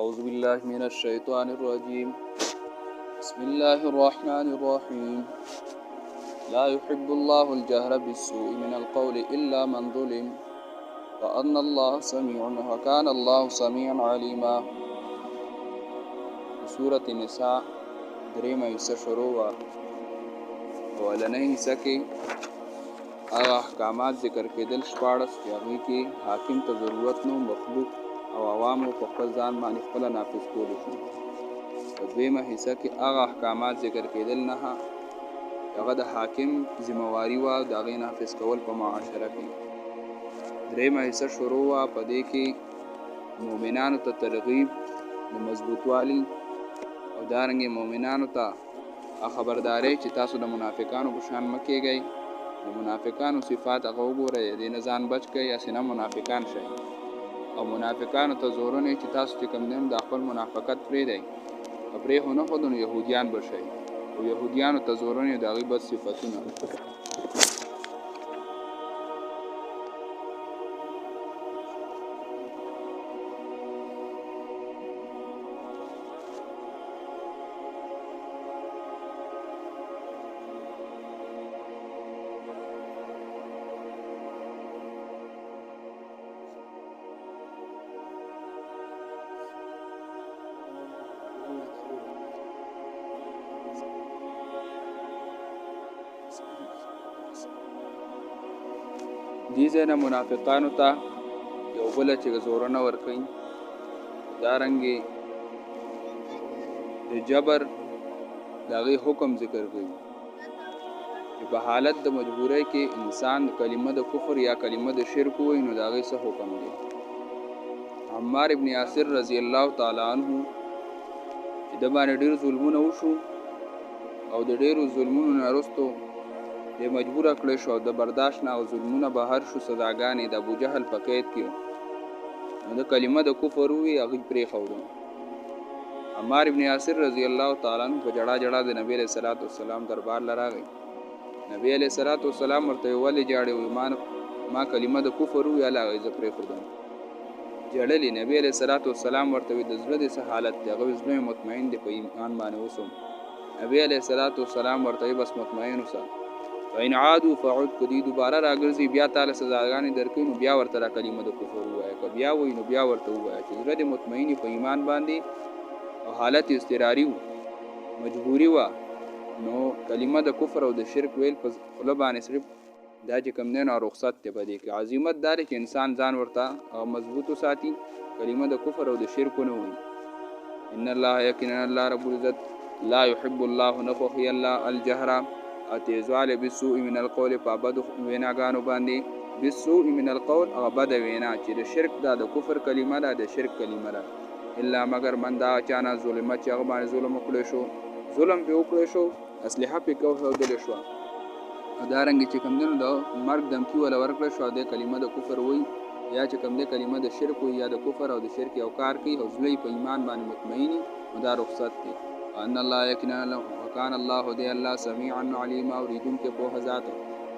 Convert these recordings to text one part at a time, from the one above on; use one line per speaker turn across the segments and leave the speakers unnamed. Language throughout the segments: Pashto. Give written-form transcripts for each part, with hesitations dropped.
أعوذ بالله من الشيطان الرجيم. بسم الله الرحمن الرحيم. لا يحب الله الجهر بالسوء من القول إلا من ظلم وأن الله سميع وكان الله سميعا عليما. سورة النساء دريمه حصہ شروع وا اولنۍ حصہ کې هغه احکامات ذکر کېدل 14 چې هغې کې حاکم ته ضرورت نو مخلوق او عوامو په خپل ځان باندې خپله نافذ کولی شي. په دویمه حصہ کې هغه احکامات ذکر کېدل نه هغه د حاکم ذمہواري وه د هغې نافذ کول په معاشره کې. دریمه حصہ شروع وه په دې کې مؤمنانو ته ترغیب د مضبوطوالي او دارنګې مؤمنانو ته خبرداری چې تاسو د منافقانو په شان مه کېږئ، د منافقانو صفات هغه وګورئ، دې نه ځان بچ کړئ هسې نه منافقان شئ. او منافقانو ته زورونه چې تاسو چې کوم دین د خپل منافقت پرېږدئ او پرېښو نه ښودو نو یهودیان به شئ، او یهودیانو ته زورونه د هغوی بد صفتونه. دې ځای نه منافقانو ته یو بله چې زورونه ورکوي، دارنګې د جبر د هغې حکم ذکر کوي چې په حالت د مجبورۍ کې انسان کلمه د کفر یا کلمه د شرک ووایي نو د هغې څه حکم دی. عمار ابن یاسر رضی الله تعالی عنه چې د باندې ډېر ظلمونه وشو او د ډېرو ظلمونو نه وروستو د مجبوره کړی شو د برداشت نه او ظلمونه بهر شو، سزاګانې د ابوجهل په قید کې نو د کلمه د کفر ووایي هغوی پرېښودو. عمار ابن یاسر رضی الله تعالی عنه په جړا جړا د نبي علیه صلات وسلام دربار له راغی. نبي علیه صلات وسلام ورته ولې جاړې وایي ما کلمه د کفر ووایي هله هغې زه پرېښودم. جړلې. نبي علیه صلات وسلام ورته وایي د زړه دې څه حالت دی؟ هغه زړه مطمئن دی په ایمان باندې اوسم. نبي علیه صلات وسلام ورته وایي بس مطمئن اوسه، فإن عادوا فعد، که دوی دوباره راګرځي بیا تاله سزاګانې درکوي نو بیا ورته را کلمه د کفر ووایه، که بیا وایي نو بیا ورته ووایه چې زړه دې مطمئن په ایمان باندې او حالت اضطراري و مجبوري وه نو کلمه د کفر او د شرک ویل په خوله باندې صرف دا چې کوم دی نو رخصت دی. په دې کې عظیمت دا دی چې انسان ځان ورته مضبوط وساتي، کلمه د کفر او د شرک ونه وایي. ان الله یقینا الله رب العزت لا يحب الله نه خوښوي الله الجهر تیزوالی بالسوء من القول په بدو ویناګانو باندې، بالسوء من القول هغه بده وینا چې د شرک دا د کفر کلمه ده، د شرک کلمه ده. الا مگر من دا چانه ظلمت چې هغه باندې ظلم وکړی شو، ظلم پې وکړی شو، اسلحه پې کېښودلې شوه، دارنګې چې کوم دی نو د مرګ دمکي وله ورکړی شو، د کلمه د کفر وایي یا چې کوم دی کلمه د شرک وایي یا د کفر او د شرک یو کار کوي او زړه په ایمان باندې مطمئني نو دا رخصت دی. ان الله یقینا وکان الله دی الله سمیعا علیما اوریدونکی پوهه ذات.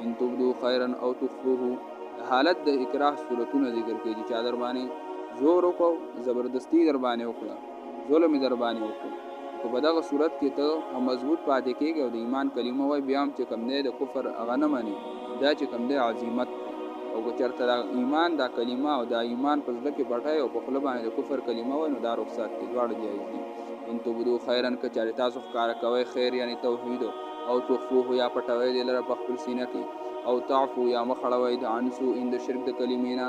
ان تبدو خیرا او تخفوه حالت د اکراه صورتونه ذکر کوي چې چا در باندې زور وکړو، زبردستی در باندې وکړه، ظلم در باندې وکړو، خو په دغه صورت کې ته مضبوط پاتې کېږي او د ایمان کلمه وایي بیا هم چې کوم دی د کفر هغه نه مني، دا چې کوم دی عظیمت. او که چېرته د ایمان دا کلمه او دا ایمان په زړه کې پټوي او په خوله باندې د کفر کلمه وایي نو دا رخصت دی، دواړه جایز دي. ان تبدو خیرا که چارې تاسو ښکاره کوئ خیر یعنی توحید او تخفوه یا پټوئ دې لره په خپل سینه کې، او تعفو یا مخ اړوئ د عن سوء د شرک د کلمې نه.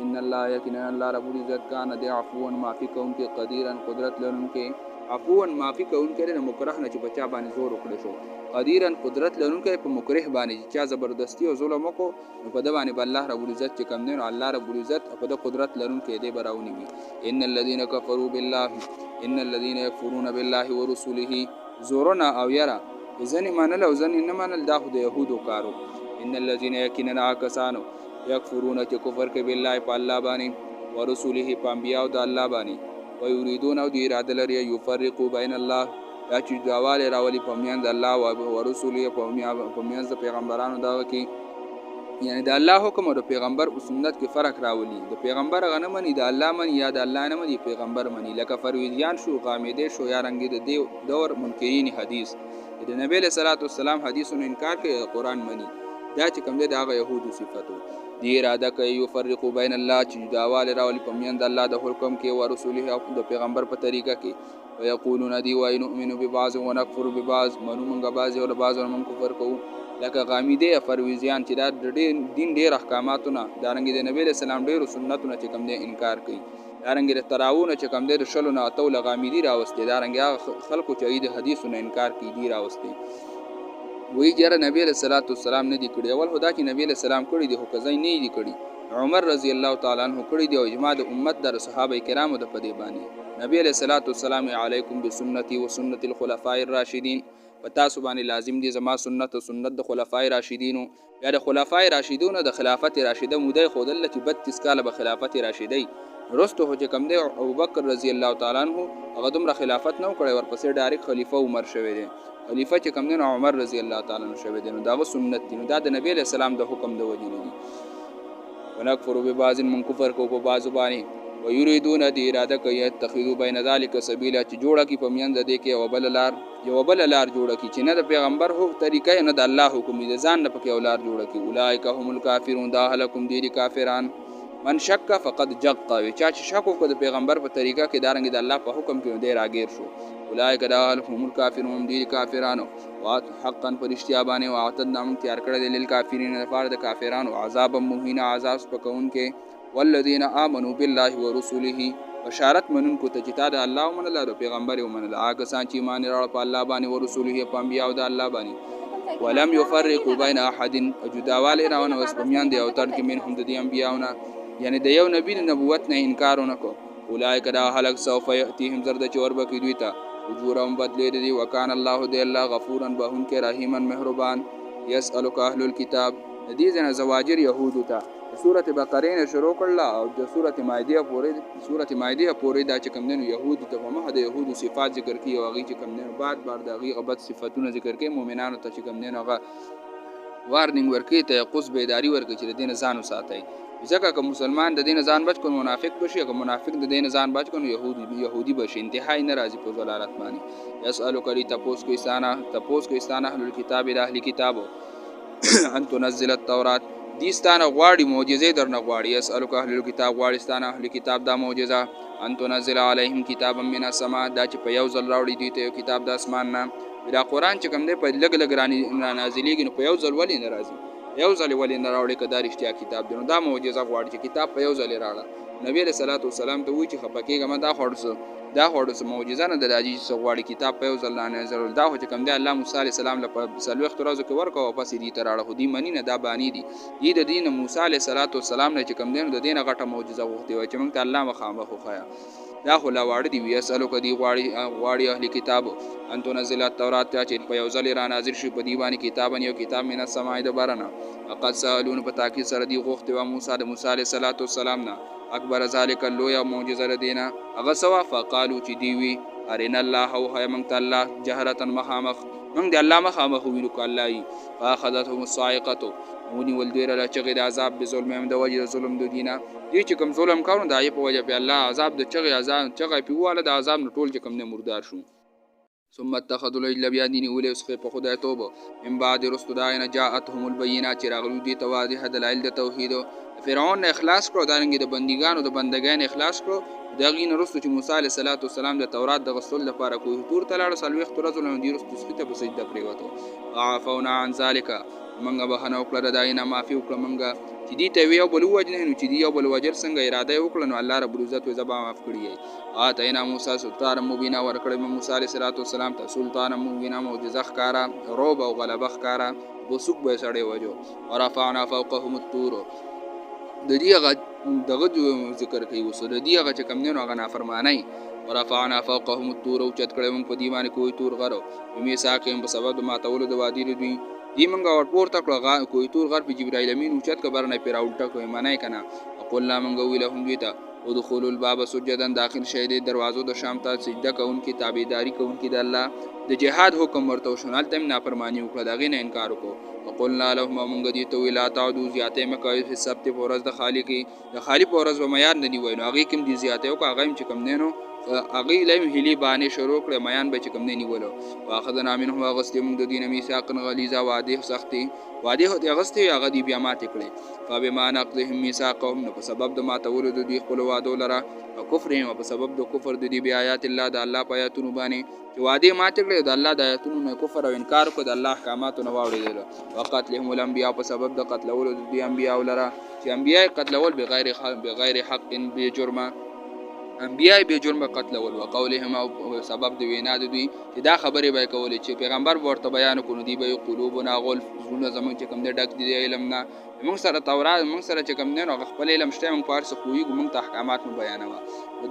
ان الله یقینا الله رب العزت کان دی عفوا معافي کوونکی قدیرا قدرت لرونکی، عفوا معافي کوونکی د مکره نه چې په چا باندې زور وکړی شو، قدیرا قدرت لرونکی په مکره باندې چې چا زبردستی او ظلم وکړو نو په ده باندې به الله رب العزت چې کوم دی نو الله رب العزت په ده قدرت لرونکی دی به راونیوي. ان الذین کفروا بالله ان الذين يكفرون بالله ورسوله زورنا او یرا ځنې منل او ځنې نه منل دا خو د یهودو کارو. ان الذين یقینا کسانو یکفرون چې کفر کوي بالله په الله باندې ورسوله په انبیاء د الله باندې ويريدون او د اراده لري یفرقوا بین الله دا چې داواله راولي په میان د الله او ورسوله په میان د پیغمبرانو دا کې یعنی د الله حکم او د پیغمبر او سنت کې فرق راولي. د پیغمبر غنه مني د الله مني یا د الله نه مني پیغمبر مني. لکه فرویدیان شو، غامدې شو، یا رنګ د دې دور منکرین حدیث د نبی له صلوات والسلام حدیثونو انکار کوي، قرآن مني. دا چې کوم دی د هغه يهودو صفاتو دی اراده کوي یفرقوا بین الله چې جداواله راولي په میان د الله د حکم کې او رسوله او د پیغمبر په طریقه کې. ويقولون دی وای نؤمن ببعض ونکفر ببعض، منو مونږه بعض او بعض مونږ کفر کوو. لکه غامیده فرویزیان چې دا د دین ډېر احکاماتونه دارنګ د نبی له سلام ډېر سنتونه چې کوم دی انکار کوي. دارنګ د تراوونه چې کوم دی د شلو نه اتو لغامیدي راوستي، دارنګ خلکو چې د حدیثونو انکار کوي دی راوستي. وی جره نبی له صلوات والسلام نه دی کړی. اول خدا چې نبی له سلام کړی دی خو کزای نه دی کړی. عمر رضی الله تعالی عنہ کړی دی او اجماع د امت د صحابه کرامو د پدی باندې. نبی له صلوات والسلام علیکم بسنتی و سنت الخلفاء الراشدین، پتا سبحانه لازم دي زما سنت او سنت د خلفای راشدینو. یا د خلفای راشدونو د خلافت راشده موده خودل چې 32 کاله به خلافت راشدی رستو هو چې کم دی. ابوبکر رضی الله تعالی عنہ هغه دومره خلافت نو کړی، ورپسې ډایرک خلیفہ عمر شوی دی. خلیفہ چې کم دی نو عمر رضی الله تعالی عنہ شوی دی. نو دا سنت دی، نو دا د نبی علیہ السلام د حکم د وجې نه دی. ونکفر ببعض من کفر کو په بعض باندې ويريدون دي اراده کوي اتخذوا بين ذلك سبيلا چې جوړه کی پمیند دې کې او بل لار جوړه کی چې نه د پیغمبر هو طریقې نه د الله حکم دي ځان نه پکې اولار جوړه کی. اولئک هم الکافرون، دا هلکم دي کافران. من شک فقد جق، چا چې شک وکړ د پیغمبر په طریقه کې دارنګ د الله په حکم کې دی راګیر شو. اولئک دا هم الکافرون دي کافرانو. وات حقا فرشتیا باندې واعتدنا من تیار کړل للکافرین لپاره د کافرانو عذاب مهین، عذاب پکون کې. والذین آمنوا بالله ورسوله، بشارت منن کو ته چې تا د الله ومن الله د پیغمبر ومن الله هغه سان چې ایمان لرل په الله باندې او رسوله په انبیاء او د الله باندې. ولم يفرقوا بين احد، جداواله راونه وس پمیان دی او تر کې منهم د انبیاءونه، یعنی د یو نبی نبوت نه انکار ونکو. اولئک دا هلک سوف یاتیهم زرد چور بکی دوی ته اجورهم بدلی دی. وکان الله دی الله غفورا بهون کې رحیما مهربان. یسالک اهل الكتاب، د دې ځنه زواجر يهود ته سورۃ بقره نه شروع کړل او د سورۃ مائده پورې دا چې کوم نو يهود ته په مخه د يهود صفات ذکر کړي او هغه چې کوم نو بعد د هغه غبط صفاتونه ذکر کړي. مؤمنانو ته چې کوم نو هغه وارننګ ورکړي ته قص بیداری ورکړي چې د دین ځان وساتي. ځکه که مسلمان د دین ځان بچ کو منافق بشي، که منافق د دین ځان بچ کو يهودي بشي. انتهای ناراضي په ضلالت باندې. يسالو کری تپوس کو استانه اهل الكتاب د اهل کتابو ان تنزل التوراۃ، دیستانه غواړي معجزې درنه غواړي. يسالک اهل الكتاب غواړي ستانه اهل کتاب دا معجزه ان تنزل عليهم کتابا من السماء، دا چې په یو ځل راوړي دوی ته یو کتاب د اسمان نه. دا قرآن چې کوم دی په لګ نازلېږي نو په یو ځل ولې ناراضي، یو ځل ولې نه راوړي کدا رښتیا کتاب دی. نو دا معجزه غواړي چې کتاب په یو ځل راړه. نبی علیہ الصلوۃ والسلام ته وی چې خپکیګه ما دا خورس معجزه نه د راځي چې غواړي کتاب په یو ځل نه نازل. دا هو چې کوم دی الله موسی علیہ السلام له سلوخت ورځو کې ورکو او پس دې ته راړه. خو دې منی نه دا بانی دي د دین موسی علیہ الصلوۃ والسلام نه چې کوم دی د دینه غټه معجزه وغوښتي و چې موږ ته الله مخامخ خوخایا. دا خو لا واړه دی. ویسالو کدی غواړي اهل کتاب ان تنزل التوراۃ، چې په یو ځل را نازل شي په دی باندې کتابن یو کتاب من السماء د بارنا. فقط سالون په تاکید سره دی غوښتي و موسی علیہ السلام نه اکبر ذالک لو یا معجزه ردینا هغه سوا. فقالو چې دی وی ارین الله او هي من تعالی جهرتن مخامخ، من دی الله مخامخ ویلو کله. فاخذتهم الصاعقه، ونی ول دیر لا چغی د عذاب به ظلم هم د وجه ظلم د دینه دی چې کوم ظلم کارو دای په وجه په الله عذاب د چغی په واله د عذاب نه ټول چې کوم نه مردار شو. ثم اتخذوا العجل بيدين اولي اسخه په خدای توبه من بعد رسل داینه جاءتهم البينات، راغلو دي توادح دلائل د توحید. فرعون نه اخلاص کړو، دانګي د بندګان اخلاص کړو. دغه نه رسل چې موسی علیہ السلام د تورات د غسل لپاره کوه تور تلاړ سلوخ ترزل نو دی رسل سخته په سجده پریوته. عفونا عن ذلك، منګه بهنه وکړه داینه معافي وکړه منګه چې دی ته ویو بل وجنه نو چې دی یو بل وجر څنګه اراده وکړه نو الله رب العزت زبا معاف کړی. اتینا موسی سلطان مبینا ورکړه موسی علیہ السلام ته سلطان مبینا معجزه ښکارا روب او غلبه ښکارا وسوک به سړی وجو. ورفعنا فوقهم الطور، د دې دغه ذکر کوي وسو د دې هغه چې کم نه هغه نافرمانی. ورفعنا فوقهم الطور، او چت کړه موږ په دی باندې کوی تور غرو میثاقهم په سبب ما تول د وادي دوی دی منګه ورپور تکړه کوی تور غر په جبرائیل امین او چت کبر نه پیرا الټه کوي معنی کنه. اقول لا منګه ویلهم دوی ته ودخول الباب سجدا داخل شه د دروازو د شام ته سجده کوونکی تابعداري کوونکی د الله د جهاد حکم ورته شونال تم نافرمانی وکړه دغه نه انکار وکړو وقلنا لهم موږ دي ته ویلا تعودوا زیاته مکوي په سبت پورز د خالقي د خالق پورز و میان نه نیوي نو هغه کوم دي زیاته او هغه چې کوم نه نو هغه لیم هلی باندې شروع کړ میان به چې کوم نه نیولو واخذنا منهم واغستم د دین میثاق غلیظا وعده سختي وعده هو غستي هغه دی بیا مات کړي فبما نقضهم میثاقهم نو په سبب د ماتولو د دوی خپل وعده لره او کفرهم په سبب د کفر د دې بیاات الله د الله په آیاتونو باندې چې وعده مات کړي د الله د آیاتونو نه کفر او انکار کو د الله احکاماتو نه واوړي وقتلهم الانبیاء په سبب د قتلولو د دې انبیاء لره چې انبیاء قتلول بغیر حق بجرمه انبیاء به جرم قتلول وقولهم او سبب د وینا د دوی چې دا خبره به کولې چې پیغمبر ورته بیان کړو دی به قلوبنا غلف زونه زمون چې کوم د ډک دی علم نه موږ سره تورات موږ سره چې کوم نه خپل علم شته موږ پارس خوې موږ ته احکامات مو بیانوا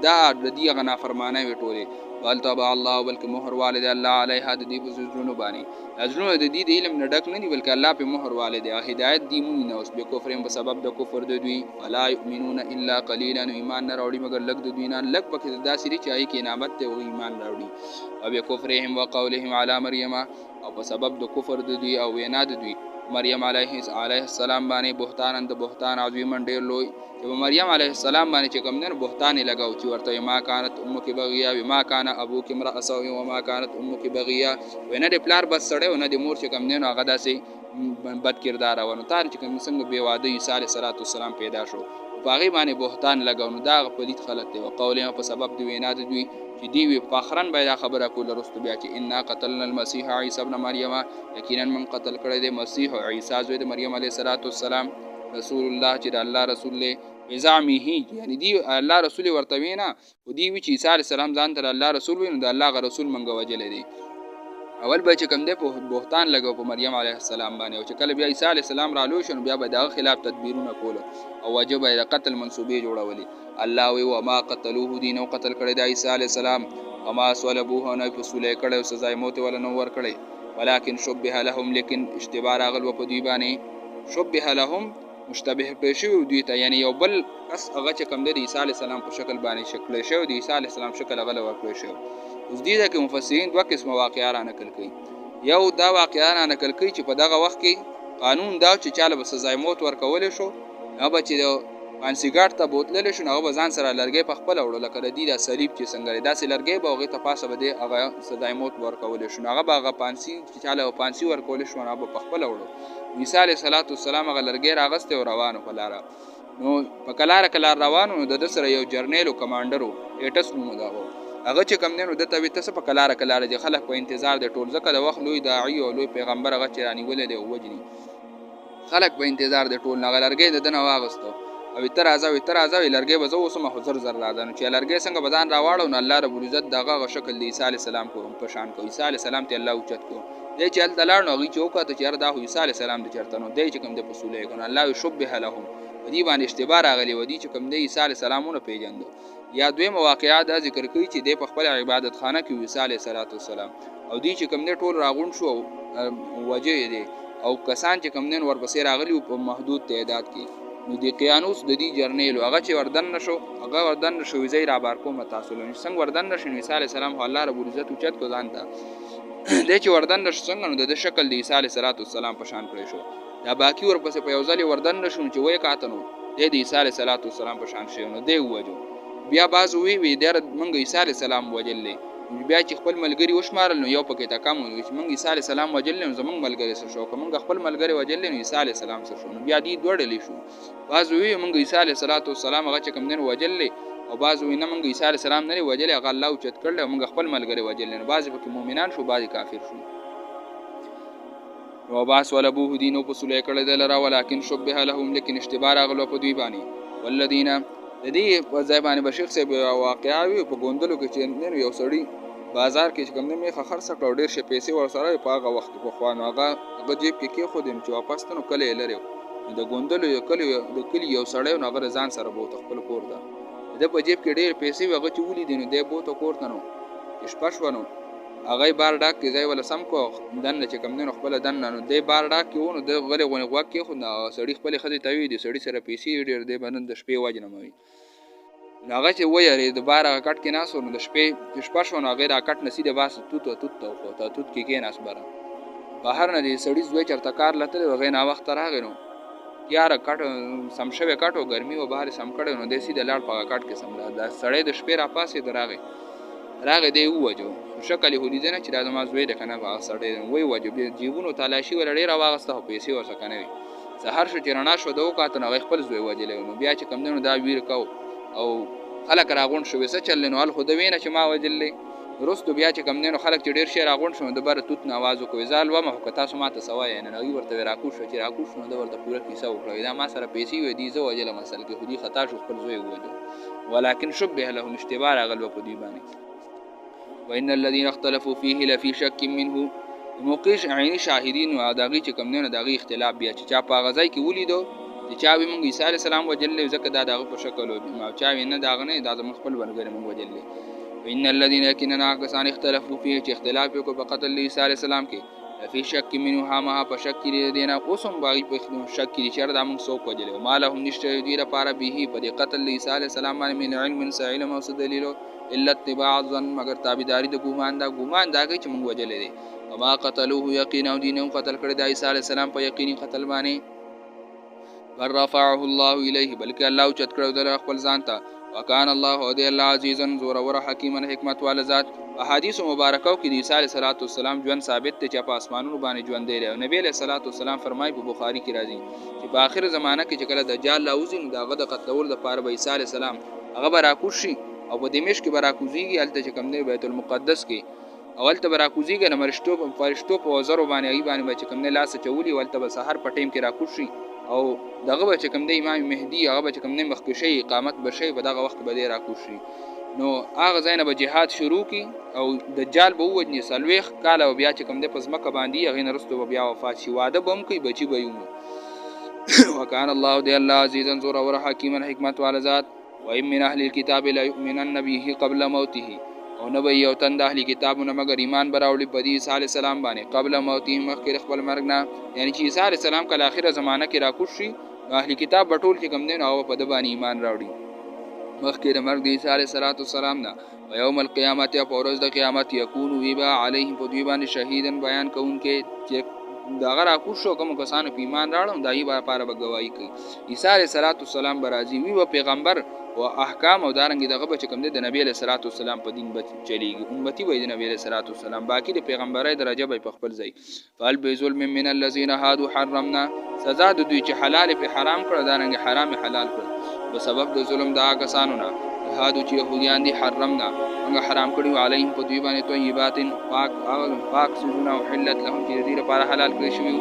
دا د دې غنا فرمانه وټولې بل تبع الله بلکې مهر والد الله علیها د دې بزرګونو باندې ازرونه د دې د علم نه ډک نه دی بلکې الله په مهر والد هدایت دی مونږ نه اوس به کفر په سبب د کفر د دوی ولا یؤمنون الا قليلا ایمان نه راوړي مگر لګ د دوی نه لګ پکې داسې چای کې نعمت ته او ایمان راوړي او به کفرهم وقولهم علی مریم او په سبب د کفر د دوی او وینا د دوی مریم علیه السلام باندې بهتان اند بهتان عظیم ډیر لوی چې مریم علیه السلام باندې چې کوم نه بهتان لګاو چې ورته ما كانت امك بغیا وما كان ابوك امرا سوء وما كانت امك بغیا وینه د پلار بس سړی ونه د مور چې کوم نه هغه داسې بد کردار ونه تار چې کوم څنګه بے واده عیسی علیه السلام پیدا شو باغی باندې بهتان لګاو نو دا غفلت خلک دی او قولهم په سبب د وینا د دوی چې دی وی فخرن به خبره کول رستو بیا چې ان قتلنا المسيح عيسى ابن مريم یقینا من قتل کړی دی مسیح او عیسی زوی د مریم علیه السلام رسول الله چې د الله رسول له بزعمه یعنی دی الله رسول ورته وینا او دی وی چې عیسی علیه السلام ځان ته الله رسول ویني د الله غ رسول منګه وجل دی اول به چې کوم دی په بهتان لګو په مریم علیه السلام باندې او چې کله بیا عیسی علیه السلام رالو شنو بیا به د خلاف تدبیرونه کول او واجب د قتل منسوبې جوړولې الله وی و ما قتلوه دین او قتل کړی د عیسی علیه السلام وما صلبوه نه په سولې کړي او سزا موت ولا نو ور کړي ولکن شبه لهم لیکن اشتباه راغل په دوی باندې شبه لهم مشتبه پېښو دوی ته یعنی یو بل کس هغه چې کوم دی عیسی علیه السلام په شکل باندې شکل شو د عیسی علیه السلام شکل هغه ورکړی شو اوس دې کې مفسرین دوه قسم واقعا را نقل کړي یو دا واقعا را نقل کړي چې په دغه وخت کې قانون دا چې چاله به سزا موت ورکول شو هغه چې پانسیګاټ ته بوتلل شو هغه ځان سره لرګي په خپل وړو لکه د دې د صلیب چې څنګه داسې لرګي به هغه ته پاسه بده هغه سزا موت ورکول شو هغه به پانسی چې چاله پانسی ورکول شو هغه په خپل وړو عیسی علیه السلام هغه لرګي راغسته او روانو په لاره نو په کلار روانو د سره یو جرنیل او کمانډرو ایټس نوم دا هغه چې کم نه د توی تاسو په کلار چې خلک په انتظار د ټول ځکه د وخت لوی داعی او لوی پیغمبر هغه چې رانیول دی وجني خلک په انتظار د ټول نه لرګي د دنه واغستو او تر ازاوي لرګي وزو وسمه حضور زر راځنو چې لرګي څنګه بدن راواړو نو الله رب العزت دغه شکل دی عیسی علی السلام کو په شان کو عیسی علی السلام ته الله اوچت کو دې چې دلار نو غي چوکا ته چیر دا عیسی علی السلام د چرته نو دې چې کوم د پسولې کو الله شبه لهم دې باندې اشتباه راغلی ودی چې کوم د عیسی علی السلامونه پیژندو یا دوی مواقعات دا ذکر کوي چې د خپل عبادت خانه کې عیسی علی السلام او دې چې کوم نه ټول راغون شو وجه دې او کسان چې کوم نن ورپسې راغلی په محدود تعداد کې نو د قیانوس د دې جرنیل هغه چې وردن نشو وزیر ابار کوم تاسو له څنګه وردن نشو عیسی علی السلام الله رب العزت اوچت کو ځانته د چې وردن نشو څنګه نو د شکل د عیسی علی السلام په شان کړی شو دا باقی ورپسې په یو ځل وردن نشو چې وای کاتنو د عیسی علی السلام په شان شي نو دی وجو بیا باز وی در منګ عیسی علی السلام وجلې بیا چې خپل ملګری وشمارل نو یو پکې تا کم نو چې منګ عیسی علی السلام وجل نو زمنګ ملګری سره شو کوم خپل ملګری وجل نو عیسی علی السلام سره شو نو بیا دې دوړلې شو باز وی منګ عیسی علی السلام هغه چې کوم دین وجل او باز وی نه منګ عیسی علی السلام نه وجل هغه الله اوچت کړل منګ خپل ملګری وجل نو باز پکې مؤمنان شو باز کافر شو او باس ولبوه دینو په سولې کړل دلرا ولکن شبه لهم لیکن اشتباه راغلو په دوی باندې والذین د دې په ځای باندې بشیخ صاحب واقعاوي په ګوندلو کې چې یو سړی بازار کې کوم نه میخه خرڅ کړو ډېر شي پیسې ور سره په هغه وخت په خوانو هغه جیب کې خو دیم چې واپس ته نو کله لري د ګوندلو یو کلی یو سړی نو هغه ځان سره بوت خپل کور دا د په جیب کې ډېر پیسې هغه چولې دي نو د بوت کور ته نو شپښونو هغه بار ډاک کې ځای ولا سم کو دنه چې کوم نه خپل دنه نو د بار ډاک کې ونه د غلې غونې غوا کې خو سړی خپل خدي توي دي سړی سره پیسې ډېر دی باندې د شپې واجنه موي نو هغه چې ویرېد د بار هغه کټ کې ناست نو د شپه شوه نو هغې دا کټ نه سیده باسه توت وخوت توت کې کېناست بره بهر نه د سړي زوی چېرته کار له تللی هغې ناوخته راغی نو یاره کټ سم شوی کټ و ګرمي و بهر یې سم کړی نو دی سیده لاړ په هغه کټ کې سملا دا سړی د شپې راپاسېد راغی دی یې ووجو شکل یې خو لیدی نه چې دا زما زوی دی که نه هغه سړی ویې وجو بیا جیبونو تالاشي ورله ډېره واغسته خو پیسې ورڅخه نه وي سهار شو چې رڼا شوه د وکاته نو هغې خپل زوی وجلی نو بیا چې کوم دی نو دا ویر کو او خلک راغونډ شوې څه چل دی نو هل خو ده وینه چې ما وجلی وروستو بیا چې کوم دی نو خلک چې ډېر شی راغونډ شو نو د بره توت نه آواز وکړو زه لومه خو که تاسو ما ته څه وایئ نو هغوی ورته راکوز شو چې راکوز شو نو ده ورته پوره کیسه وکړه دا ما سره پیسې وې دي زه وجلم اصل کې خو دوی خطا شو خپل زوی ووجو ولکن شبه لهم اشتباه راغل به په دوی باندې وان الذين اختلفوا فيه لفي شك منه موقع عیني شاهدین او داغي چې کوم نه داغي اختلاف بیا چې چا په غزای کې ولیدو چې چا به مونږ عیسی علی السلام وجل زکه دا دغه په شکل او چا وینه داغه نه دا خپل ورګره مونږ وجل وان الذين يكننا كسان اختلفوا فيه چې اختلاف وکړو په قتل عیسی علی السلام کې لفي شك منه ما په شک کې دینا اوسم باغی په شک کې چې دا مونږ څوک وجل او مالهم نشته دی لپاره به په قتل عیسی علی السلام باندې من علم سائل ما دلیل الا اتباع الظن مگر تابعداري د ګومان دا چې مونږ وجل دي وما قتلوه یقینا دینهم قتل کړی د عیسی علی السلام په یقیني قتل باندې بل رفعه الله الیه بلکې الله چت کړو د خپل ځان ته وکان الله او دی الله عزیزا زور ور حکیما حکمت والا ذات احادیث مبارکاو کې د عیسی علیه السلام ژوند ثابت دی چې په اسمانونو باندې ژوند دی او نبی علیه السلام فرمایي په بخاری کې راځي چې په آخر زمانہ کې چې کله دجال راوځي نو دغه د قتلول لپاره به عیسی علیه السلام هغه به راکوشي او په دمشق کې به راکوزیږي هلته چې کوم دی بیت المقدس کې اول ته راکوزیږي نه فرشتو په وزرو باندې ای باندې چې کوم نه لاس چولی ولته به سحر په ټیم کې راکوشي او دغه به چې کوم دی امام مهدی هغه به چې کوم نه مخکې شي اقامت بشي په دغه وخت به دی راکوشي نو هغه زینب جهاد شروع کی او دجال به وجني سلويخ کاله بیا چې کوم دی پس مکه باندې هغه نرستو بیا وفات شي واده بم کوي بچي به یو وکان الله دی الله عزیزا زور او حکیما حکمت والا ذات وان من اهل الكتاب لا يؤمنن به قبل موته او نه به یو تند اهلی کتابونه مگر ایمان براوړي په عیسی علی السلام باندې قبل موته مخکې خپل مرګ نه یعنی چې عیسی علی السلام کله اخره زمانہ کې راکوشي اهلی کتاب بټول چې کوم دین او په د باندې ایمان راوړي مخکې د مرګ د عیسی علی السلام نه او یوم القیامت او ورځ د قیامت یکون ویبا علیهم په دوی باندې شهیدن بیان کوونکې چې دغه راکوشو کوم کسانو په ایمان راړم دایي لپاره به گواہی کوي عیسی علیه السلام برازي وی او پیغمبر او احکام او دارنګ دغه به کوم د نبی علیه السلام په دین به چلیږي امتی وای د نبی علیه السلام باقی د پیغمبرای درجه به په خپل ځای فال بظلم من الذين هادوا حرمنا سزا د دوی چې حلال په حرام کړ دارنګ حرام حلال کړ په سبب د ظلم دا کسانو نه هادو چې يهوديان دي حرمنا موږ حرام کړیو علیهم په دوی باندې طیبات پاک سيزونه او حلت لهم چې دې لپاره حلال کړی شوی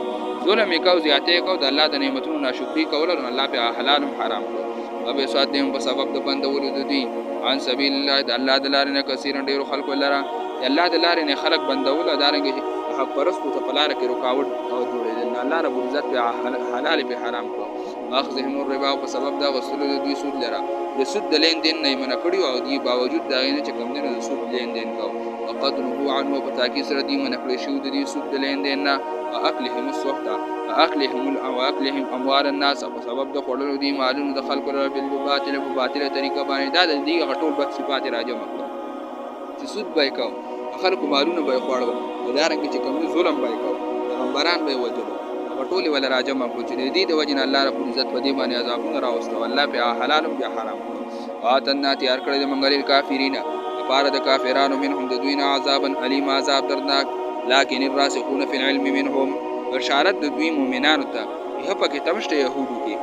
ظلم وکاو زیاته کو د الله د نعمتونو ناشکری کول او الله په حلال حرام کړ او به ساتهم په سبب د بندولو د دوی عن سبیل الله د الله د لارې نه کثیر ډیرو خلکو لره د الله د لارې نه خلک بندول دارنګ حق پرستو ته په لار کې رکاوټ او جوړېدل الله رب العزت په حلال په حرام کړ اخذهم الربا په سبب دا غسل د دوی سود لره د سود د لین دین نه منع کړیو او دی باوجود دا نه چې کوم نه د سود لین دین کو وقد نهوا عنه په تاکید سره دی منع کړی شو د دې سود د لین دین نه واکلهم السحت واکلهم اموال الناس په سبب د خړلو دی مالونو د خلکو لپاره بل باطل طریقه باندې دا د دې غټول بد صفات راځي مکو چې سود به کو خلکو مالونه به خوړو دارنګ چې کوم ظلم به کو پیغمبران به وجلو ټول ولا راجم کو چې دې د وجن الله رب العزت په دې باندې عذابونه راوستو الله په حلال او حرام واتنا تیار کړی د منګل کافرین لپاره د کافرانو منهم د دوی نه عذابا الیم عذاب دردناک لكن الراسخون في العلم منهم بشارت د دوی مؤمنانو ته په پکې تمشته يهودو کې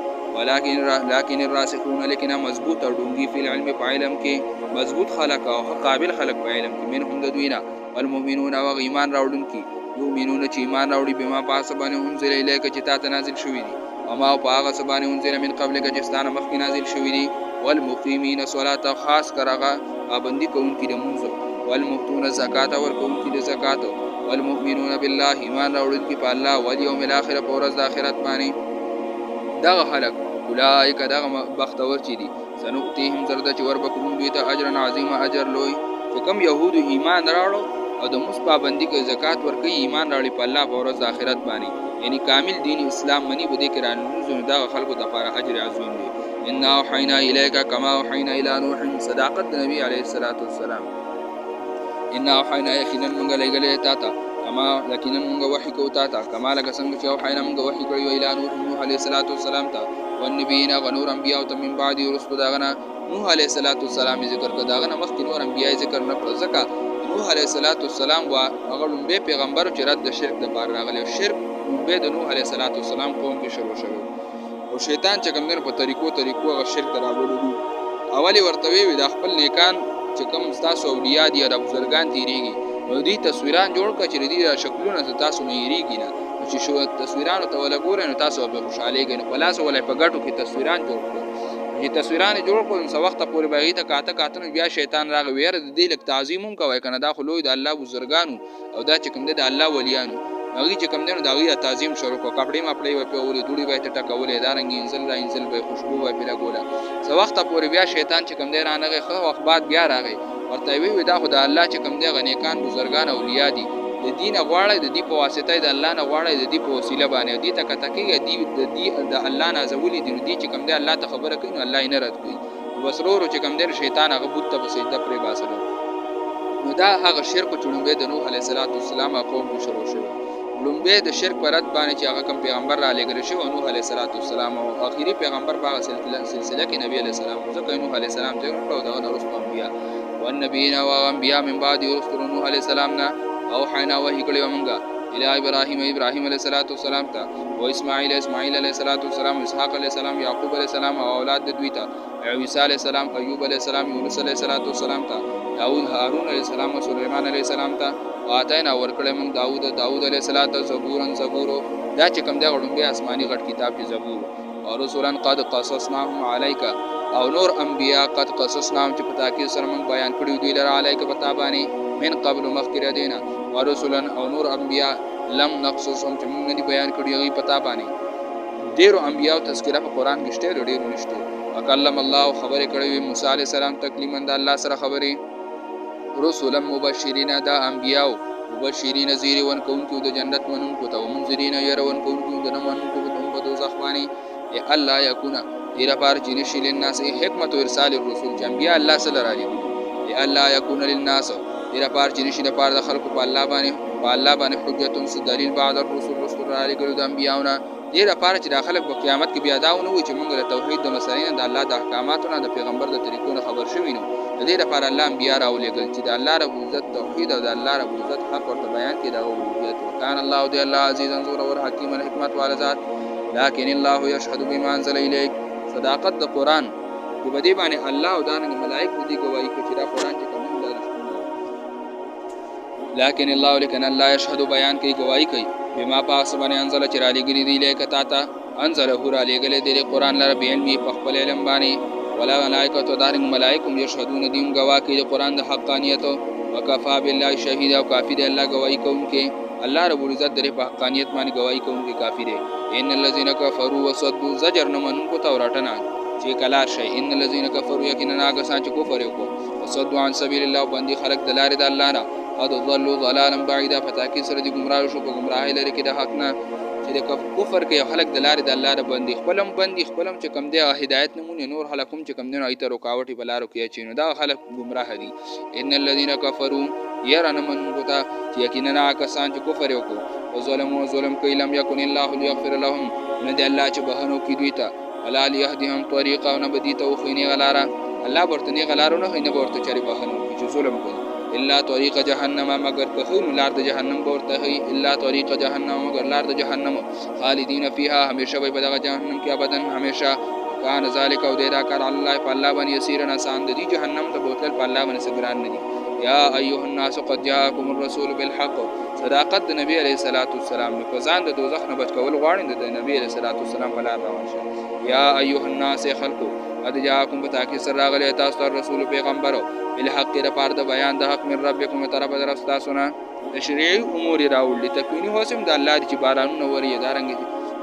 لكن الراسخون لیکن مضبوط او ډونګي په علم په علم کې مضبوط خلق او قابل خلق په علم کې منهم د دوی نه والمؤمنون او ایمان راوړونکي یؤمنون چې ایمان راوړي بما پاس باندې انزل الیک چې تا ته نازل شوی دي او ما پاغه سبانه انزل من قبل کې ستانه مخکې نازل شوی دي والمقیمین الصلاة خاص کرغه پابندي کوونکي د منځ والمؤتون الزکات ورکوونکي د زکات والمؤمنون بالله ایمان راوړونکي په الله او یوم الاخر په ورځ د آخرت باندې دغه خلق اولئک دغه بختور چي دي سنؤتيهم زرد چې وربکوم دوی ته اجر عظیم اجر لوی چې کوم يهود ایمان راوړو او د مس پابندي کوي زکات ورکوي ایمان راوړي په الله په ورځ د آخرت باندې یعنی کامل دین اسلام منی بده کې رانو دا خلکو د لپاره اجر عظیم دی انا اوحینا الیک کما اوحینا الی نوح صداقت نبی علیه الصلاۃ والسلام ان اوحینا یقینا موږ لګلې تا ته کما یقینا موږ وحی کو تا ته کما لکه څنګه چې اوحینا موږ وحی کړی الی نوح علیه الصلاۃ والسلام ته والنبیین غنور انبیاء او من بعد رسل داغنا نوح علیه الصلاۃ والسلام ذکر کړه داغنا مخکې نور انبیاء ذکر نه کړ ځکه نوح علیه الصلاۃ والسلام وا هغه لومبه پیغمبر چې رد شرک د بار راغلی شرک به د نوح علیه الصلاۃ والسلام قوم کې شروع شوی او شیطان چې کوم نه په طریقو هغه شرک راوړلو اولی ورته وی د خپل نیکان چې کوم تاسو اولیاء دي او بزرګان تیریږي نو دې تصویران جوړ کړئ چې دې شکلونه تاسو نه یریږي نه چې شو تصویرانو ته ولا ګورئ نو تاسو به خوشاله کېږئ په لاس ولا په ګټو کې تصویران جوړ کړئ چې تصویران جوړ کړو نو وخت پورې باغی ته کاته بیا شیطان راغی وير دې لک تعظیم هم کوي کنه دا خو لوی د الله بزرګانو او دا چې کوم د الله ولیانو هغه چې کوم دنو داغي تعظیم شروع کو کپڑے ما پړې و په اوري دوړي وای ته ټکولې دارنګ انزل به خوشبو وای پیلا ګولا سو وخت پورې بیا شیطان چې کوم دی رانغه خو وخت بعد بیا راغی ورته وی دا خدای الله چې کوم دی غنیکان بزرګان اولیاء دي د دین غواړي د دې په واسطه د الله نه غواړي د دې په وسیله باندې دې ته کتهږي د الله نه زولي دي دې چې کوم دی الله ته خبره کوي نو الله یې نه رد کوي وسرور چې کوم دی شیطان هغه بوت ته سجده پرې باسره نو دا هغه شرک چونبه د نوح علیه السلام قوم کې شروع شو لومبه د شرک پرد باندې چې هغه کوم پیغمبر را لګل شو نوح علیه السلام او اخیری پیغمبر په سلسله کې نبی علیه السلام ځکه نوح علیه السلام ته ورته دا رسول انبیاء والنبیین و انبیاء من بعد رسول نوح علیه السلام نه او حینا وحی کړي ومنګه الى ابراهیم علیه السلام ته او اسماعیل علیه السلام اسحاق علیه السلام یعقوب علیه السلام او اولاد د دوی ته عیسی علیه السلام ایوب علیه السلام یونس علیه السلام ته داود هارون علیه السلام او سليمان علیه السلام ته اتینا ورکړه موږ داود علیه السلام زبور دا چې کوم دا غړم بیا آسماني غټ کتاب دی زبور او رسولان قد قصصناهم علیک او نور انبیاء قد قصصناهم چې پتا کې سره موږ بیان کړیو دی لره علیک پتا باندې من قبل مخکره دینا ورسولان او نور انبیاء لم نقصصهم چې موږ نه بیان کړیو پتا باندې ډیرو انبیاء تذکرہ په قران کې شته ډیرو نشته وکلم الله خبرې کړې موسی علیه السلام تکلیما د الله سره خبرې رسولا مبشرین دا انبیاء مبشرین زیر ون کونکو د جنت منونکو ته منذرین ير ون کونکو د نه منونکو په دوزخ باندې ای الله یکونا ایرا پار جنشل الناس حکمت ارسال الرسول انبیاء الله صلی الله علیه ای الله یکون للناس ایرا پار جنشل پار د خلق په الله باندې حجتون س دلیل بعد الرسول علیه د انبیاءونه دې لپاره چې داخله په قیامت کې بیا داونه وي چې موږ د توحید د مسایل د الله د احکاماتو نه د پیغمبر د طریقو نه خبر شوي نو دې لپاره الله انبیا راولېږل چې د الله رب عزت توحید او د الله رب عزت حق ورته بیان کړي دا اولویت وکړ الله دی الله عزیز انظر اور حکیم الحکمت والا ذات لكن الله يشهد بما انزل اليك صداقت د قران په بدی باندې الله او دانه ملائکه دې گواہی کوي چې دا قران چې کوم دی لكن الله لكن الله يشهد بیان کوي گواہی کوي بما پاس باندې انزل چې را لګري دی لیک تا انزل هو را لګلې دی قران لره بیان می په خپل علم باندې ولا ملائکه تو دارنګ ملائکه یشهدون دیم گواہ کوي قران د حقانیت وکفا بالله شهید او کافی دی الله گواہی کوونکې الله رب العزت درې په حقانیت باندې گواہی کوونکې کافی دی ان الذين كفروا وصدوا زجر نمن کو توراتنا چې کلا شي ان الذين كفروا یقینا هغه چې کفر وکړو وصدوا عن سبيل الله باندې خلق د لارې د الله نه قد ضلوا ضلالا بعيدا فتاکي سره دي گمراه شو په گمراهی لري کې د حق نه چې د کفر کې خلق د لارې د الله نه باندې خپلم چې کم دی هدایت نمونه نور خلقم چې کم دی ایت رکاوټي بلارو کې چې نو دا خلق گمراه دي ان الذين كفروا يرون من غتا چې یقینا کسان چې کفر وکړو او ظلم کوي لم يكن الله ليغفر لهم نه دی الله چې بهانو کې دوی ته ولا ليهديهم طريقا ونبدي توخيني غلارا الله برتني غلارو نه نه ورته چری بهانو چې ظلم کوي الا طريق جهنم مگر تخون لار د جهنم ورته هي الا طريق جهنم مگر لار د جهنم خالدين فيها همیشه به بدغه جهنم کې ابدا همیشه کان ذالک او دیرا کار الله په الله باندې یسیرن آسان دي جهنم ته بوتل په الله باندې سګران نه دي یا ایها الناس قد جاءكم الرسول بالحق صداقت د نبی علیہ الصلوۃ والسلام په ځان د دوزخ نه بچ کول غواړي د نبی علیہ الصلوۃ والسلام په لار روان شي یا ایها الناس خلقو قد جاءكم بتاکي سر راغلی تاسو رسول پیغمبرو بالحق لپاره د بیان د حق من ربکم طرف درف تاسو نه تشریعي امور راوړي تکوینی هوسم د الله چې بارانونه وری دارنګ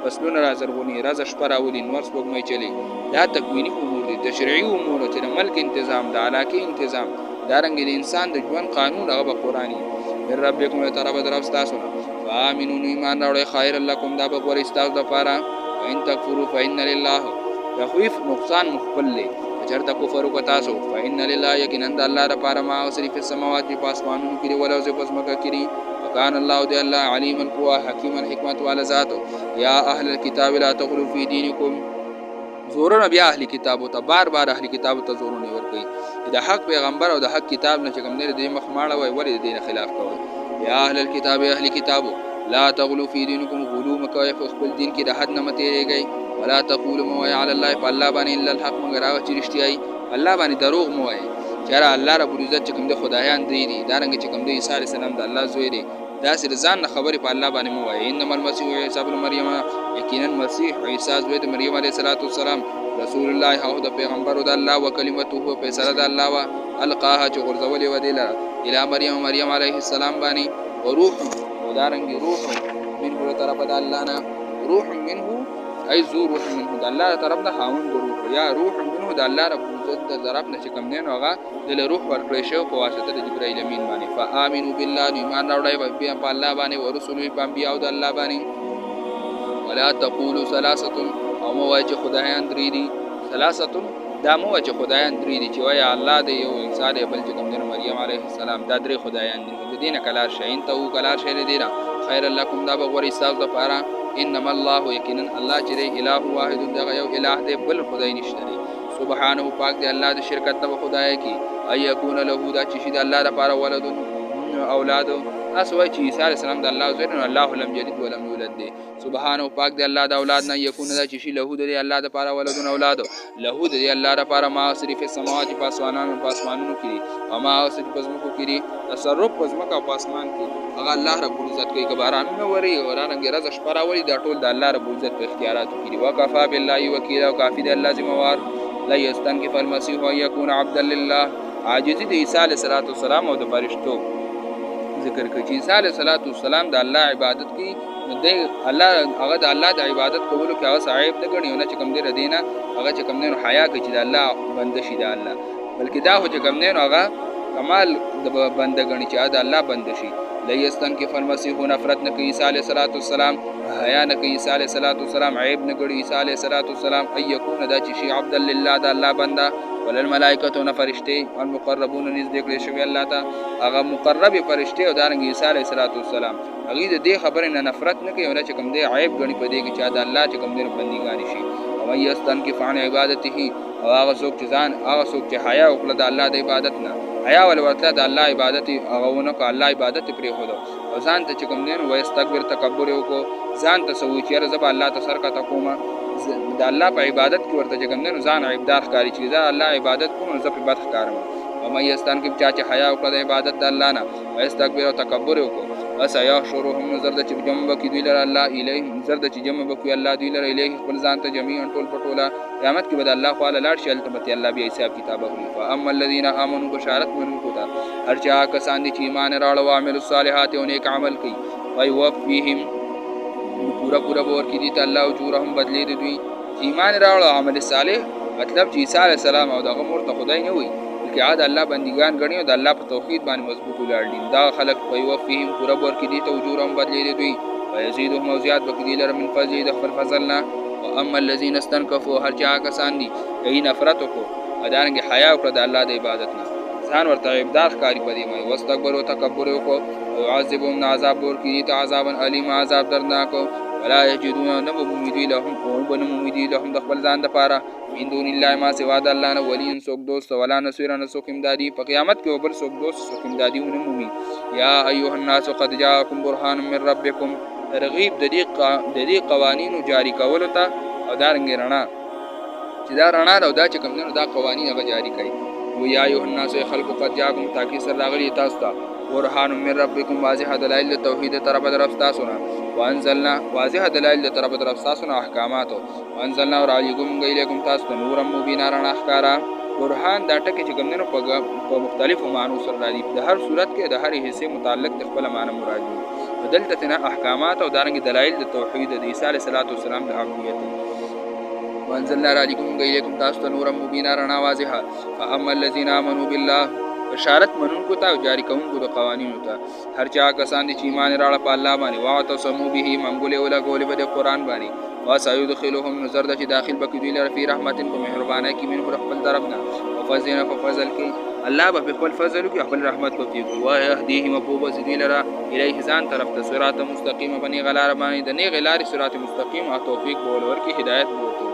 فصلونه رازرغونی راز شپه راولي نور سپوږمۍ چلی دا تکوینی امور دي تشریعي امور چې د ملک تنظیم د علاقه تنظیم دارنګ د انسان د ژوند قانون هغه قرآنی من ربکم طرف درف تاسو نه فامنون ایمان راوړي خیر لکم دا به ور استاو د پاره وان تکفروا فإن لله تخویف نقصان مخبل لی چرته کفر وکړه تاسو فإن لله یقینا د الله لپاره ما اوسری په سماوات په اسمانونو کې ولا اوسې پس مکه کړي وکان الله دی الله علیما قوا حکیما حکمت والا ذات یا اهل الكتاب لا تغلوا فی دینکم زورونه بیا اهل کتابو ته بار بار اهل کتابو ته زورونه ورکوي د حق پیغمبر او د حق کتاب نه چې کوم نه دې مخ ماړه وای ولې دین خلاف کوي یا اهل الكتاب اهل کتابو لا تغلوا فی دینکم غلو مکوي په خپل دین کې د حد نه متېږئ ولا تقولوا ما على الله فالله باندې الا الحق مگر هغه چې رښتیاي الله باندې دروغ مو وایي چې الله رب العزت چې کوم د خدایان دی دا رنګ چې کوم د عیسی علیه السلام د الله زوی دی دا سر ځان نه خبرې په الله باندې مو وایي انما المسيح عیسی ابن مریم یقینا مسیح عیسی زوی د مریم علیه السلام رسول الله هغه د پیغمبر د الله او کلمته په سره د الله وا القاها چې غرزولې و دی اله مریم علیه السلام باندې او روح دا رنګ روح من طرف د الله نه روح منه ای ذو روح منه د الله طرف نه خاوند روح یا روح منه د الله رب عزت د طرف نه چې کوم نه هغه د روح ورکړی شو په واسطه د جبرائیل امین باندې فآمنوا بالله ایمان راوړی په الله باندې او رسول په انبیاء او د الله باندې ولا تقولوا ثلاثه او مو وایي چې خدایان درې دي ثلاثه دا مو وایي چې خدایان درې دي چې وایي الله دی یو انسان بل چې کوم نه مریم علیه السلام دا درې خدایان دي د دینه کلار شین ته او کلار شین دی خیر لکم دا بغور استاذ د پاره انما الله یقینا الله چې دی الہ واحد دغه یو الہ دی بل خدای نشته دی سبحانه پاک دی الله د شرکت نه خدای کی ای یکون له دا چې شي د الله لپاره ولد اولاد تاسو وایي چې عیسی علیه السلام د الله زوی نه الله لم یلد ولم یولد دی سبحانه پاک دی الله د اولاد نه یکون دا چې شي له دی الله د لپاره ولد اولاد له دی الله لپاره ما صرف السماوات پاسمانونو کې او ما صرف پزمکو کې تصرف پزمکو پاسمان کې هغه الله رب العزت کوي کباران نه وری ورانګ رز شپراولي دا ټول د الله رب العزت په اختیاراتو کې وکفا بالله وکیل او کافی د الله ذمہوار لا یستنکف المسیح ان یکون عبدا لله عاجزی د عیسی علیه السلام او د فرشتو ذکر کوي چې عیسی علیه السلام د الله عبادت کوي نو د الله هغه د الله د عبادت کولو کې هغه صاحب نه غني نه چې کوم دی ردینه هغه چې کوم نه حیا کوي چې د الله بنده شي د الله بلکې دا هو چې کوم نه هغه کمال د بنده غني چې د الله بنده شي لیستن کې فالمسیح نفرت نه کوي عیسی علیه السلام حیا نه کوي عیسی علیه السلام عیب نه غړي عیسی علیه السلام ای یکون دا چې شي عبد لله د الله بنده وللملائکه فرشتي والمقربون نزدیک لري شوی الله ته هغه مقرب فرشتي او دارنګ عیسی علیه السلام هغه د دې خبرې نه نفرت نه کوي چې کوم دی عیب غني پدې کې چې د الله چې کوم دی بندګانی شي او یستن کې فعن عبادته او هغه څوک چې ځان هغه څوک چې حیا وکړه د الله د عبادت نه حیا ول ورته د الله عبادت هغه ونه کو الله عبادت پرې هولو او ځان ته چې کوم دی نو استکبر تکبر وکړو ځان ته سوي چې رضا الله ته سر کا تقوما د الله په عبادت کې ورته چې کوم دی نو ځان عیبدار ښکاري چې دا الله عبادت کوم زه په بد ښکارم او مې استان کې چا چې حیا وکړه د عبادت د الله نه او استکبر او تکبر وکړو اس یا شروهم نظر د چې جمع بکی دوی لره الله الیه نظر د چې جمع بکی الله دوی لره الیه خپل ځان ته جميعا ټول پټولا قیامت کې بد الله تعالی لاړ شي البته الله بیا حساب کتابه وي فاما الذين امنوا بشارت منو کو تا هر چا کسان دي چې ایمان راړ او عمل الصالحات او نیک عمل کوي وای وفيهم پورا بور کې دي ته الله اجرهم بدلی دي دوی ایمان راړ او عمل صالح مطلب چې عیسی علیه السلام او دغه مرته خدای نه وي بلکې عاد الله بندگان غني او د الله په توحید باندې مضبوط ولر دي دا خلق په وفيهم پورا بور کې دي ته اجرهم بدلی دي دوی ويزيدهم زیات بکدي لر من فضل د خپل فضلنا واما الذين استنكفوا هر چا کسان دي ای نفرت کو ادارنګ حیا او د الله د عبادت نه ځان ورته عبادت کاری پدې مې واستكبر او تکبر کو يعذبهم عذاب ور کی ته عذاب الیم عذاب دردناک ولا یجدون نبو امیدی لهم او بنم امیدی لهم د خپل ځان د پاره من دون الله ما سوا د الله نه ولی سوک دوست ولا نصير نه سوک امدادي په قیامت کې وبر سوک دوست سوک امدادي ونمومي یا ایها الناس قد جاءکم برهان من ربکم ترغیب د دې قوانینو جاری کولو ته او دارنګ رڼا چې دا رڼا او دا چې کوم نه دا قوانین هغه جاری کړي و یا ایها الناس خلق قد جاءکم تاکي سر راغلی تاسو ته برهان من ربکم واضح دلائل توحید طرف درف تاسو نه وانزلنا واضح دلائل طرف درف تاسو نه احکامات وانزلنا اور علیکم غیلکم تاسو ته نور مبینا رڼا ښکارا برهان دا ټکی چې کوم نه په مختلفو معنی سره راځي د هر صورت کې د هر حصے متعلق د خپل معنی مراد دي بدلته تنا احکامات او دارنګ دلائل د توحید د عیسی علیه السلام د حقیقت وانزلنا علیکم غیلکم تاسو ته نور مبینا رڼا واضحه فاما الذين امنوا بالله بشارت منونکو ته جاری کوونکو د قوانینو ته هر چا کسان دي چې ایمان راړه په الله باندې واعتصموا به منګولې ولا ګولې په قرآن باندې وسيدخلهم نزر د چې داخل بکې دوی لره فی رحمت په مهربانۍ کې منه خپل طرفنا وفضل په فضل کې الله به خپل فضل کې خپل رحمت په کې او يهديهم ابو دوی لره الیه ځان طرف ته صراط مستقیم بنی غلار باندې د نه غلار صراط مستقیم او توفیق بولور کې هدایت بوته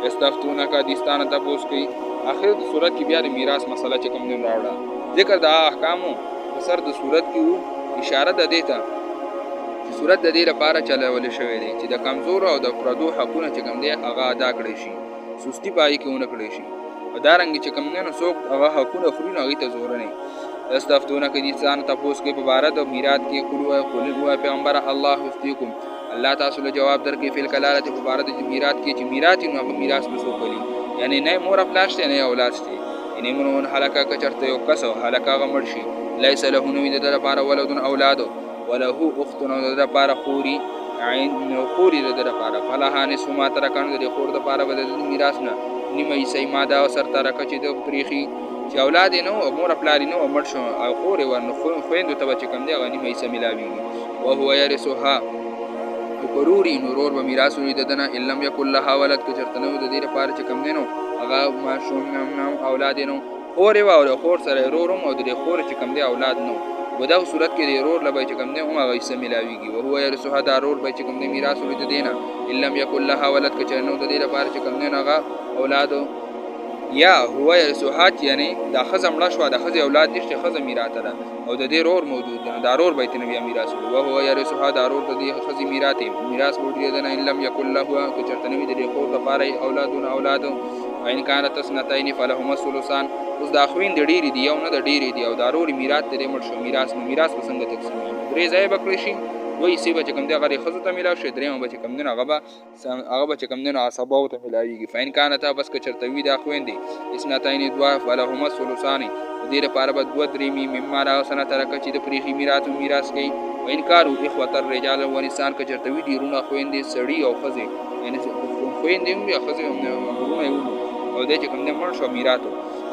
استفتونه کا دستانه تاسو کوي اخر د صورت کې بیا د میراث مسله چې کوم نه راوړه ذکر د احکامو سر د صورت کې اشاره ده دیتا چې صورت د دې لپاره چلول شوی دی چې د کمزور او د پردو حقونه چې کوم دی هغه ادا کړی شي سستی پای کې ونه کړی شي او دا رنګ چې کوم نه څوک هغه حقونه خوري نه هغه ته زور نه استفتونه کې انسان تاسو کې په بار د میراث کې قولوا پیغمبر الله واستیکم الله تاسو له جواب درکې فل کلاله په بار د میراث کې چې میراث نو په میراث به سو کوي یعنی نه مور خپل شته نه اولاد شته یعنی مونږ هلاکه کچرته یو کس هلاکه غمړ شي ليس له نو د لپاره ولد اولاد وله اخت نو د لپاره خوري عین نو خوري د لپاره فلها نصف ما ترکانو د خور د لپاره بد میراث نه نیمه یې ماده او سر ترکه چې د پریخي چې اولاد نو مور خپل نو مړ شو او خور ورنه خويند ته چې کم دی غنی مې یې ملاوي او هو يرثها ضروري نورور به میراث وي ددنه علم یکل لها ولد که چرته نو د دې لپاره چې کم دینو هغه ما شوم نام اولاد نو خور او خور سره رورم او د خور چې کم دی اولاد نو ودغه صورت کې د رور لبای چې کم دی هم هغه یې ملاويږي او هو يرثها دارور به چې کم دی میراث وي ددنه علم یکل لها ولد که چرته نو د دې لپاره چې کم دی هغه اولاد یا هو يرثها یعنی دا خزه مړه شو د خزه اولاد نشته خزه میراث ده او د دې رور موجود ده دارور بیت نبی میراث او هو يرثها دارور د دې خزه میراث وړي ده نه علم یکل له که چرته نبی د خور لپاره اولاد عین کانت سنتین فلهما الثلثان اوس دا خوین د ډیری دی یو نه د ډیری دی او دارور میراث د مړ شو میراث څنګه تقسیم درې ځای بکړي شي وای سی بچ کم دی غری خزه ته ملاو شي دریم بچ کم نه هغه بچ کم نه عصبو ته ملاویږي فین کانت بس که چرته وی دا خوین دی اسنتین دوا فلهما الثلثان دې لپاره به دوه درېمی مما را سنه ترکه چې د پریخي میراث کوي و انکار اخوه الرجال و انسان که چرته وی ډیرونه خوین دی سړی او خزه یعنی خوین دی یا خزه ورونه او دې چې کوم نه مړ شو میراث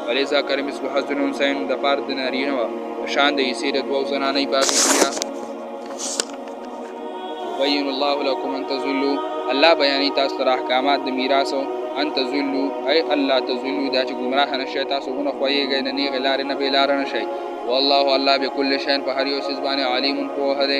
ولذا کریم اسلو حسن حسین د پاره د نارینه شان د یې د دوه زنانې باندې بین الله لكم ان تذلوا الله بیان تاسو تر احکامات د میراث ان تذلوا اي الله تذلوا دا چې گمراه نشئ تاسو نه خوېږئ نه غلار نه بلار نشئ والله الله بكل شيء په هر یو شی باندې علیم په هده